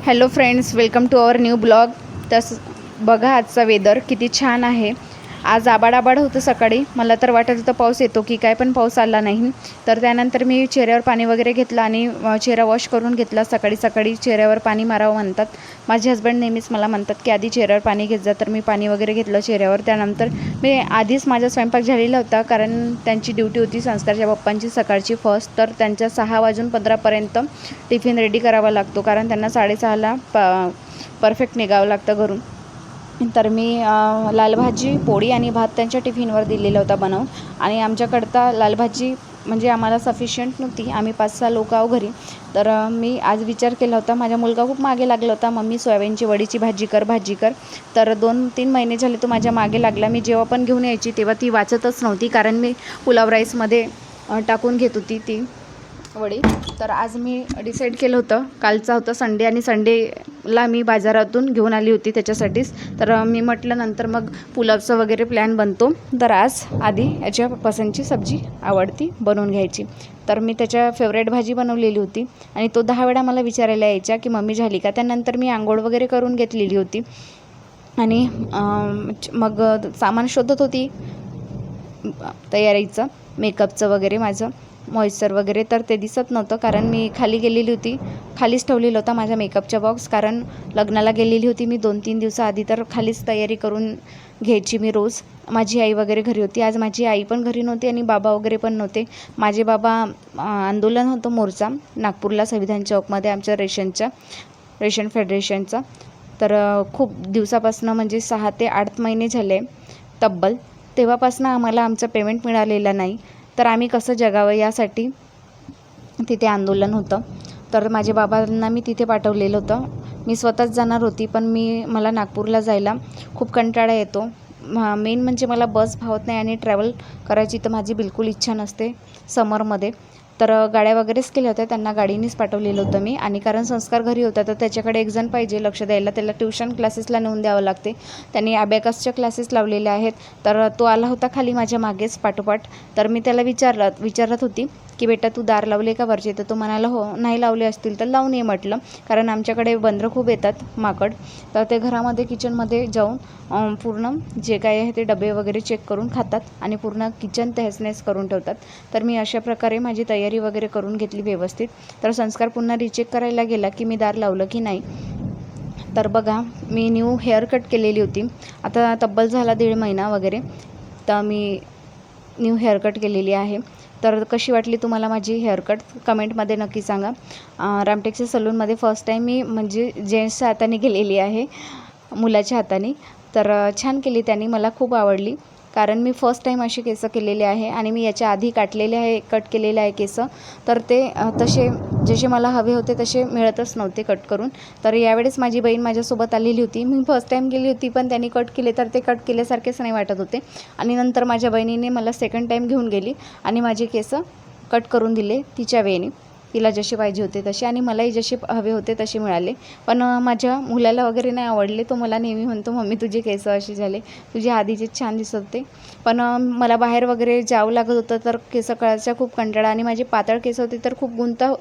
Hello friends, welcome to our new blog. बघा आजचा weather किती छान आहे. आज आबाड होतं सकाळी. मला तर वाटत होतं पाऊस येतो की काय, पण पाऊस आला नाही. तर त्यानंतर मी चेहऱ्यावर पाणी वगैरे घेतलं आणि चेहरा वॉश करून घेतला. सकाळी सकाळी चेहऱ्यावर पाणी मारावं म्हणतात. माझे हस्बंड नेहमीच मला म्हणतात की आधी चेहऱ्यावर पाणी घेत जा. तर मी पाणी वगैरे घेतलं चेहऱ्यावर. त्यानंतर मी आधीच माझा स्वयंपाक झालेला होता, कारण त्यांची ड्युटी होती संस्कारच्या पप्पांची सकाळची फर्स्ट. तर त्यांच्या 6:15 टिफिन रेडी करावा लागतो, कारण त्यांना 6:30ला परफेक्ट निघावं लागतं घरून. तर मी लाल भाजी, पोळी आणि भात त्यांच्या टिफिनवर दिलेला होता बनवून. आणि आमच्याकडता लाल भाजी म्हणजे आम्हाला सफिशियंट नव्हती. आम्ही 5-6 लोक आहो घरी. तर मी आज विचार केला होता, माझा मुलगा खूप मागे लागला होता, मम्मी सोयाबीनची वडीची भाजी कर. तर 2-3 महिने झाले तो माझ्या मागे लागला. मी जेव्हा पण घेऊन यायची तेव्हा ती वाचतच नव्हती, कारण मी पुलाव राईसमध्ये टाकून घेत होती ती वडी. तर आज मी डिसाईड केलं होतं, कालचा होता संडे आणि संडेला मी बाजारातून घेऊन आली होती त्याच्यासाठीच. तर मी म्हटलं नंतर मग पुलावचं वगैरे प्लॅन बनतो, तर आज आधी याच्या पसंतची सब्जी आवडती बनवून घ्यायची. तर मी त्याच्या फेवरेट भाजी बनवलेली होती आणि तो 10 वेळा मला विचारायला यायचा की मम्मी झाली का. त्यानंतर मी आंघोळ वगैरे करून घेतलेली होती आणि मग सामान शोधत होती तयारीचं, मेकअपचं वगैरे, माझं मॉइश्चर वगैरे. तर ते दिसत नव्हतं, कारण मी खाली गेलेली होती. खालीच ठेवलेला होता माझा मेकअपचा बॉक्स, कारण लग्नाला गेलेली होती मी 2-3 दिवसाआधी. तर खालीच तयारी करून घ्यायची मी रोज. माझी आई वगैरे घरी होती. आज माझी आई पण घरी नव्हती आणि बाबा वगैरे पण नव्हते. माझे बाबा आंदोलन होतं मोर्चा नागपूरला संविधान चौकमध्ये, आमच्या रेशन फेडरेशनचा. तर खूप दिवसापासून म्हणजे 6 ते 8 महिने झाले तब्बल. तेव्हापासून आम्हाला आमचं पेमेंट मिळालेलं नाही. तर आम्ही कसं जगावं यासाठी तिथे आंदोलन होतं. तर माझ्या बाबांना मी तिथे पाठवलेलं होतं. मी स्वतःच जाणार होती, पण मला नागपूरला जायला खूप कंटाळा येतो. मेन म्हणजे मला बस भावत नाही आणि ट्रॅव्हल करायची तर माझी बिलकुल इच्छा नसते समरमध्ये. तर गाड्या वगैरेच केल्या होत्या, त्यांना गाडीनेच पाठवलेलं होतं मी. आणि कारण संस्कार घरी होता, तर त्याच्याकडे एक जण पाहिजे लक्ष द्यायला. त्याला ट्युशन क्लासेसला नेऊन द्यावं लागते. त्यांनी अबॅकसच्या क्लासेस लावलेले आहेत. तर तो आला होता खाली माझ्या मागेच पाठोपाठ. तर मी त्याला विचारत होती की बेटा तू दार लावले का वरचे. तर तो म्हणाला हो, नाही लावले असतील तर लावून ये म्हटलं, कारण आमच्याकडे बंदरं खूप येतात माकड. तर ते घरामध्ये किचनमध्ये जाऊन पूर्ण जे काय आहे ते डबे वगैरे चेक करून खातात आणि पूर्ण किचन तहसनेस करून ठेवतात. तर मी अशा प्रकारे माझी तयारी वगैरे करून घेतली व्यवस्थित. तर संस्कार पुन्हा रिचेक करायला गेला की मी दार लावलं की नाही. तर बघा, मी न्यू हेअर कट केलेली होती. आता तब्बल झाला 1.5 महिना वगैरे, तर मी न्यू हेअर कट केलेली आहे. तर कशी वाटली तुम्हाला माझी हेअरकट कमेंटमध्ये नक्की सांगा. रामटेकच्या सलूनमध्ये फर्स्ट टाईम मी म्हणजे जेंट्सच्या हाताने केलेली आहे, मुलाच्या हाताने. तर छान केली त्यांनी, मला खूप आवडली, कारण मी फर्स्ट टाईम अशी केस केलेले आहे. आणि मी याच्या आधी काटलेले आहे, कट केलेले आहे केस. तर ते तसे जसे मला हवे होते तसे मिळतच नव्हते कट करून. तर यावेळेस माझी बहीण माझ्यासोबत आलेली होती. मी फर्स्ट टाईम गेली होती, पण त्यांनी कट केले तर ते कट केल्यासारखेच नाही वाटत होते. आणि नंतर माझ्या बहिणीने मला सेकंड टाईम घेऊन गेली आणि माझे केस कट करून दिले तिच्या वेळेने, तिला जसे पाहिजे होते तसे, आणि मलाही जसे हवे होते तसे मिळाले. पण माझ्या मुलाला वगैरे नाही आवडले. तो मला नेहमी म्हणतो मम्मी तुझे केस असे झाले, तुझे आधीचे छान दिसत होते. पण मला बाहेर वगैरे जावं लागत होतं, तर केस कळायचा खूप कंटाळा. आणि माझे पातळ केस होते, तर खूप गुंता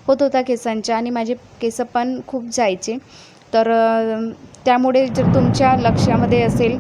होत होता केसांच्या, आणि माझे केस पण खूप जायचे. तर त्यामुळे जर तुमच्या लक्षामध्ये असेल,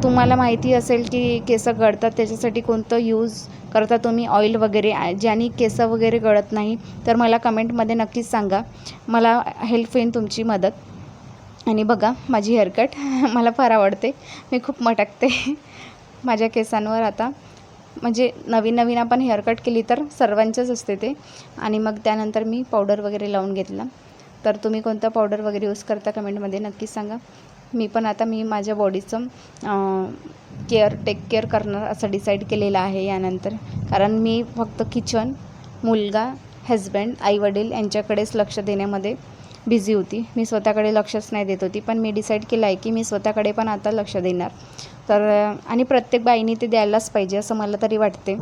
तुम्हाला माहिती असेल की केस गळतात, त्याच्यासाठी कोणतं यूज करता तुम्ही ऑइल वगैरे ज्याने केस वगैरे गळत नाही, तर मला कमेंटमध्ये नक्कीच सांगा. मला हेल्प होईल तुमची मदत. आणि बघा माझी हेअरकट मला फार आवडते. मी खूप मटकते माझ्या केसांवर आता. म्हणजे नवीन आपण हेअरकट केली तर सर्वांचंच असते ते. आणि मग त्यानंतर मी पावडर वगैरे लावून घेतला. तर तुम्ही कोणता पावडर वगैरे यूज करता कमेंटमध्ये नक्कीच सांगा. मी माझ्या बॉडीचं टेक केअर करणार असं डिसाईड केलेलं आहे यानंतर. कारण मी फक्त किचन, मुलगा, हजबंड, आईवडील यांच्याकडेच लक्ष देण्यामध्ये बिझी होती. मी स्वतःकडे लक्षच नाही देत होती. पण मी डिसाईड केलं आहे की मी स्वतःकडे पण आता लक्ष देणार. तर आणि प्रत्येक बाईने ते द्यायलाच पाहिजे असं मला तरी वाटते.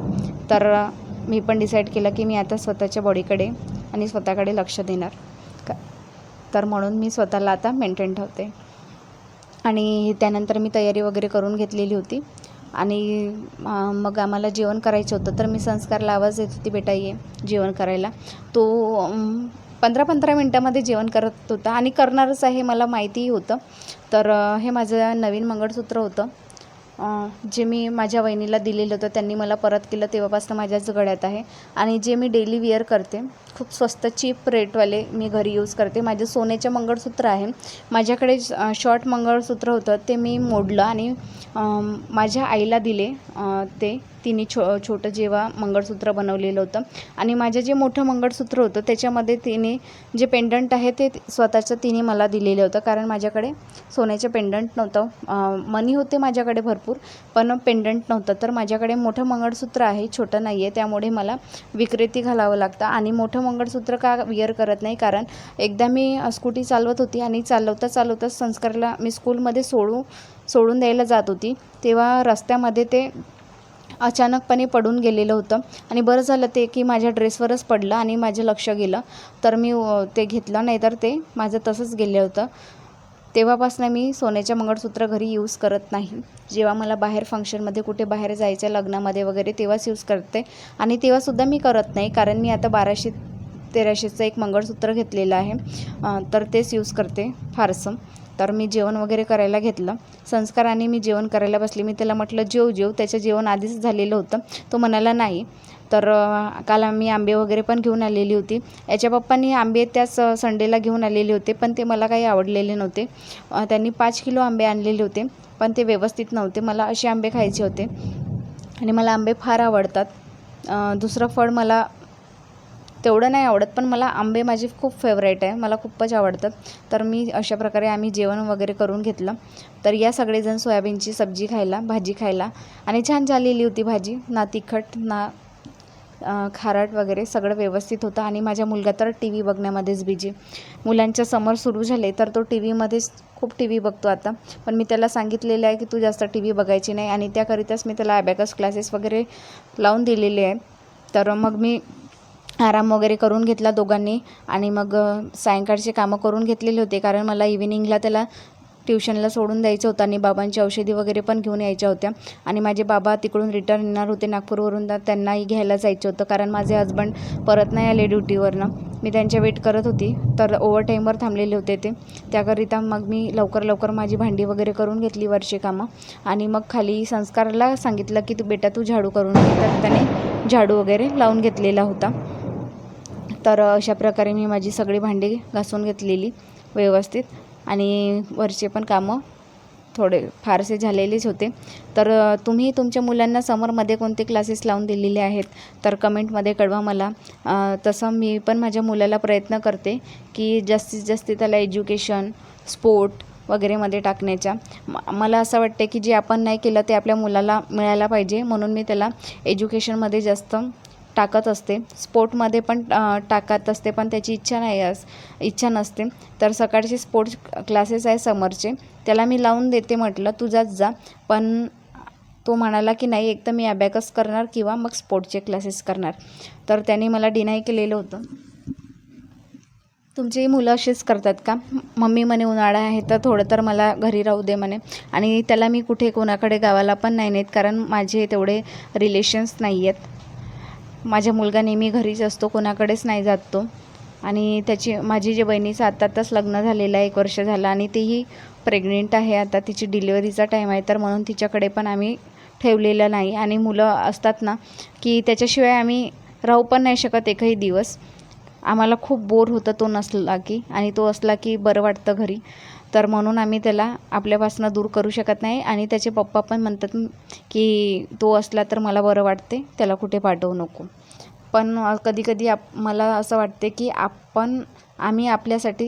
तर मी पण डिसाईड केलं की मी आता स्वतःच्या बॉडीकडे आणि स्वतःकडे लक्ष देणार. तर म्हणून मी स्वतःला आता मेंटेन ठेवते. आणि त्यानंतर मी तयारी वगैरे करून घेतलेली होती. आणि मग आम्हाला जेवण करायचं होतं. तर मी संस्कारला आवाज देत होती, बेटा ये जेवण करायला. तो 15-15 मिनटामध्ये जेवण करत होता आणि करणारच आहे मला माहितीही होतं. तर हे माझं नवीन मंगळसूत्र होतं, जे मी माझ्या वहिनीला दिलेलं होतं. त्यांनी मला परत केलं, तेव्हापासून माझ्याच गळ्यात आहे. आणि जे मी डेली वेअर करते, खूप स्वस्त चीप रेटवाले मी घरी यूज करते. माझे सोन्याचे मंगळसूत्र आहे. माझ्याकडे शॉर्ट मंगळसूत्र होतं, ते मी मोडलं आणि माझ्या आईला दिले. ते तिने छोटं जेव्हा मंगळसूत्र बनवलेलं होतं. आणि माझं जे मोठं मंगळसूत्र होतं त्याच्यामध्ये तिने जे पेंडंट आहे ते स्वतःचं तिने मला दिलेलं होतं, कारण माझ्याकडे सोन्याचे पेंडंट नव्हतं. मनी होते माझ्याकडे भरपूर, पण पेंडंट नव्हतं. तर माझ्याकडे मोठं मंगळसूत्र आहे, छोटं नाही आहे. त्यामुळे मला विक्रेती घालावं लागतं. आणि मोठं मंगळसूत्र का विअर करत नाही, कारण एकदा मी स्कूटी चालवत होती आणि चालवता संस्कारला मी स्कूलमध्ये सोडून द्यायला जात होती, तेव्हा रस्त्यामध्ये ते अचानकपणे पडून गेलेलं होतं. आणि बरं झालं ते की माझ्या ड्रेसवरच पडलं आणि माझं लक्ष गेलं, तर मी ते घेतलं, नाही तर ते माझं तसंच गेलं होतं. तेव्हापासून मी सोन्याचे मंगळसूत्र घरी यूज करत नाही. जेव्हा मला बाहेर फंक्शनमध्ये कुठे बाहेर जायचं आहे, लग्नामध्ये वगैरे, तेव्हाच यूज करते. आणि तेव्हासुद्धा मी करत नाही, कारण मी आता 1200-1300चं एक मंगळसूत्र घेतलेलं आहे, तर तेच यूज करते फारसं. तर मी जेवण वगैरे करायला घेतलं. संस्कार आणि मी जेवण करायला बसले. मी त्याला म्हटलं जेव. त्याचं जेवण आधीच झालेलं होतं. तो म्हणाला नाही. तर काल आम्ही आंबे वगैरे पण घेऊन आलेली होती. याच्या पप्पांनी आंबे त्याच संडेला घेऊन आलेले होते, पण ते मला काही आवडलेले नव्हते. त्यांनी 5 किलो आंबे आणलेले होते, पण ते व्यवस्थित नव्हते. मला असे आंबे खायचे होते आणि मला आंबे फार आवडतात. दुसरं फळ मला तेवढं नाही आवडत, पण मला आंबे माझे खूप फेवरेट आहे, मला खूपच आवडतात. तर मी अशा प्रकारे आम्ही जेवण वगैरे करून घेतलं. तर या सगळेजण सोयाबीनची सब्जी खायला, भाजी खायला. आणि छान झालेली होती भाजी, ना तिखट ना खारट वगैरे, सगळं व्यवस्थित होतं. आणि माझा मुलगा तर टी व्ही बघण्यामध्येच बिझी. मुलांच्या समर सुरू झाले तर तो टी व्हीमध्येच खूप टी व्ही बघतो आता. पण मी त्याला सांगितलेलं आहे की तू जास्त टी व्ही बघायची नाही, आणि त्याकरिताच मी त्याला ॲबॅकस क्लासेस वगैरे लावून दिलेले आहेत. तर मग मी आराम वगैरे करून घेतला दोघांनी. आणि मग सायंकाळचे कामं करून घेतलेले होते, कारण मला इव्हिनिंगला त्याला ट्युशनला सोडून द्यायचं होतं आणि बाबांची औषधी वगैरे पण घेऊन यायच्या होत्या. आणि माझे बाबा तिकडून रिटर्न येणार होते नागपूरवरून, तर त्यांनाही घ्यायला जायचं होतं, कारण माझे हजबंड परत नाही आले ड्युटीवरनं. मी त्यांच्या वेट करत होती, तर ओव्हरटाईमवर थांबलेले होते ते. त्याकरिता मग मी लवकर माझी भांडी वगैरे करून घेतली, वरची कामं. आणि मग खाली संस्कारला सांगितलं की बेटा तू झाडू करून घे, तर त्याने झाडू वगैरे लावून घेतलेला होता. तर अशा प्रकारे मी माझी सगळी भांडी घासून घेतलेली व्यवस्थित. आणि वरचे पण कामं थोडे फारसे झालेलेच होते. तर तुम्ही तुमच्या मुलांना समरमध्ये कोणते क्लासेस लावून दिलेले आहेत तर कमेंटमध्ये कळवा मला. तसं मी पण माझ्या मुलाला प्रयत्न करते की जास्तीत जास्त त्याला एज्युकेशन, स्पोर्ट वगैरेमध्ये टाकण्याच्या. मला असं वाटते की जे आपण नाही केलं ते आपल्या मुलाला मिळायला पाहिजे, म्हणून मी त्याला एज्युकेशनमध्ये जास्त टाकत असते. स्पोर्टमध्ये पण टाकत असते, पण त्याची इच्छा नसते. तर सकाळचे स्पोर्ट्स क्लासेस आहे समरचे, त्याला मी लावून देते, म्हटलं तू जा. पण तो म्हणाला की नाही, एक तर मी ॲबॅकस करणार किंवा मग स्पोर्टचे क्लासेस करणार. तर त्याने मला डिनाय केलेलं होतं. तुमचीही मुलं असेच करतात का? मम्मी म्हणे उन्हाळा आहे तर थोडं तर मला घरी राहू दे म्हणे. आणि त्याला मी कुठे कोणाकडे गावाला पण नाही नेत, कारण माझे तेवढे रिलेशन्स नाही आहेत. माझा मुलगा नेहमी घरीच असतो, कोणाकडेच नाही जात तो. आणि माझी जे बहिणीचं आत्ताच लग्न झालेलं आहे, 1 वर्ष झालं, आणि तीही प्रेग्नेंट आहे. आता तिची डिलिव्हरीचा टाईम आहे, तर म्हणून तिच्याकडे पण आम्ही ठेवलेलं नाही. आणि मुलं असतात ना की त्याच्याशिवाय आम्ही राहू पण नाही शकत एकही दिवस. आम्हाला खूप बोर होतं तो नसला की, आणि तो असला की बरं वाटतं घरी. तर म्हणून आम्ही त्याला आपल्यापासून दूर करू शकत नाही. आणि त्याचे पप्पा पण म्हणतात की तो असला तर मला बरं वाटते, त्याला कुठे पाठवू नको. पण कधी मला असं वाटते की आम्ही आपल्यासाठी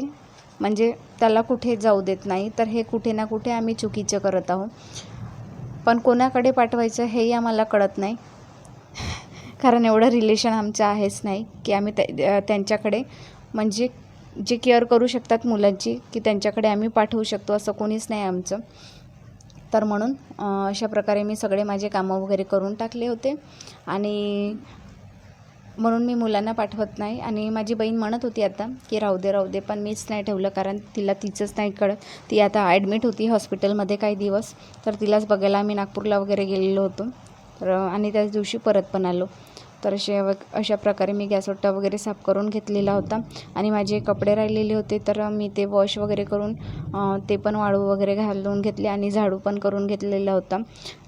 म्हणजे त्याला कुठे जाऊ देत नाही, तर हे कुठे ना कुठे आम्ही चुकीचं करत आहोत. पण कोणाकडे पाठवायचं हेही आम्हाला कळत नाही, कारण एवढं रिलेशन आमचं आहेच नाही की आम्ही त्यांच्याकडे म्हणजे जे केअर करू शकतात मुलांची, की त्यांच्याकडे आम्ही पाठवू शकतो, असं कोणीच नाही आमचं. तर म्हणून अशा प्रकारे मी सगळे माझे कामं वगैरे करून टाकले होते, आणि म्हणून मी मुलांना पाठवत नाही. आणि माझी बहीण म्हणत होती आता की राहू दे, पण मीच नाही ठेवलं, कारण तिला तिचंच नाही कळत. ती आता ॲडमिट होती हॉस्पिटलमध्ये काही दिवस, तर तिलाच बघायला आम्ही नागपूरला वगैरे गेलेलो होतो. तर आणि त्याच दिवशी परत पण आलो. तर अशा प्रकारे मी गॅस ओटा वगैरे साफ करून घेतलेला होता. आणि माझे कपडे राहिलेले होते तर मी ते वॉश वगैरे करून ते पण वाळू वगैरे घालून घेतले आणि झाडू पण करून घेतलेला होता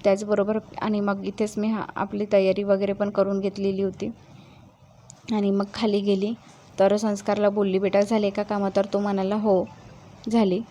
त्याचबरोबर. आणि मग इथेच मी आपली तयारी वगैरे पण करून घेतलेली होती. आणि मग खाली गेली तर संस्कारला बोलली, बेटा झाले का कामं? तर तो म्हणाला हो झाली.